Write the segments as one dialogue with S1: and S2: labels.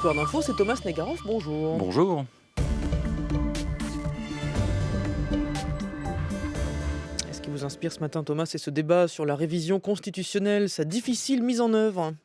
S1: Histoire d'info, c'est Thomas Negaroff, bonjour.
S2: Bonjour.
S1: Et ce qui vous inspire ce matin, Thomas, c'est ce débat sur la révision constitutionnelle, sa difficile mise en œuvre.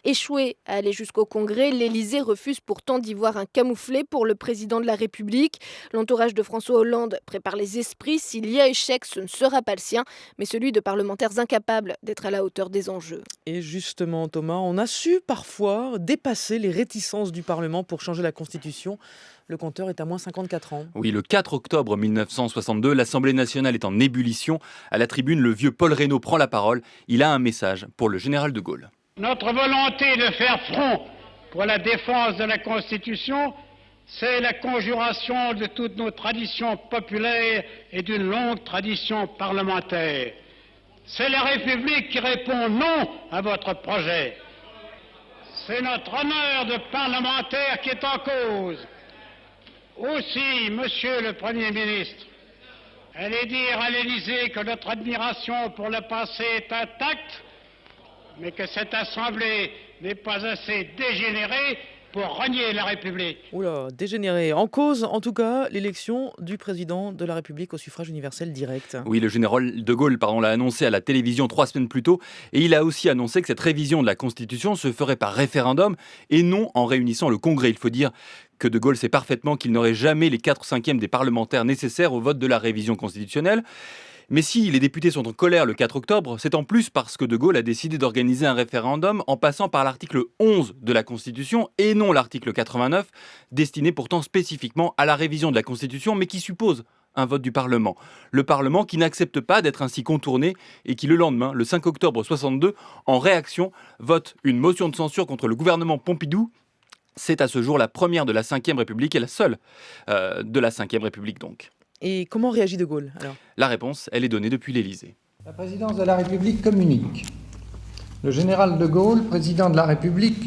S3: Échoué à aller jusqu'au Congrès, l'Élysée refuse pourtant d'y voir un camouflet pour le président de la République. L'entourage de François Hollande prépare les esprits. S'il y a échec, ce ne sera pas le sien, mais celui de parlementaires incapables d'être à la hauteur des enjeux.
S1: Et justement, Thomas, on a su parfois dépasser les réticences du Parlement pour changer la Constitution. Le compteur est à moins 54 ans.
S2: Oui, le 4 octobre 1962, l'Assemblée nationale est en ébullition. À la tribune, le vieux Paul Reynaud prend la parole. Il a un message pour le général de Gaulle.
S4: Notre volonté de faire front pour la défense de la Constitution, c'est la conjuration de toutes nos traditions populaires et d'une longue tradition parlementaire. C'est la République qui répond non à votre projet. C'est notre honneur de parlementaire qui est en cause. Aussi, Monsieur le Premier ministre, allez dire à l'Élysée que notre admiration pour le passé est intacte, mais que cette Assemblée n'est pas assez dégénérée pour renier la République.
S1: Oula, dégénéré. En cause, en tout cas, l'élection du président de la République au suffrage universel direct.
S2: Oui, le général de Gaulle l'a annoncé à la télévision 3 semaines plus tôt. Et il a aussi annoncé que cette révision de la Constitution se ferait par référendum et non en réunissant le Congrès. Il faut dire que de Gaulle sait parfaitement qu'il n'aurait jamais les 4/5 des parlementaires nécessaires au vote de la révision constitutionnelle. Mais si les députés sont en colère le 4 octobre, c'est en plus parce que De Gaulle a décidé d'organiser un référendum en passant par l'article 11 de la Constitution et non l'article 89, destiné pourtant spécifiquement à la révision de la Constitution, mais qui suppose un vote du Parlement. Le Parlement qui n'accepte pas d'être ainsi contourné et qui le lendemain, le 5 octobre 62, en réaction, vote une motion de censure contre le gouvernement Pompidou. C'est à ce jour la première de la Ve République et la seule de la Ve République donc.
S1: Et comment réagit De Gaulle alors ?
S2: La réponse, elle est donnée depuis l'Élysée.
S5: La présidence de la République communique. Le général de Gaulle, président de la République,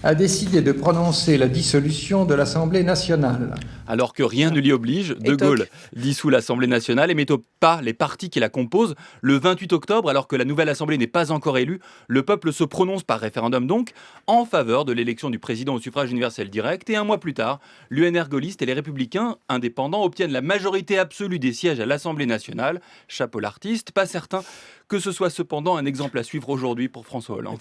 S5: a décidé de prononcer la dissolution de l'Assemblée nationale.
S2: Alors que rien ne l'y oblige, De Gaulle dissout l'Assemblée nationale et met au pas les partis qui la composent. Le 28 octobre, alors que la nouvelle Assemblée n'est pas encore élue, le peuple se prononce par référendum donc en faveur de l'élection du président au suffrage universel direct. Et un mois plus tard, l'UNR gaulliste et les Républicains indépendants obtiennent la majorité absolue des sièges à l'Assemblée nationale. Chapeau l'artiste, pas certain que ce soit cependant un exemple à suivre aujourd'hui pour François Hollande.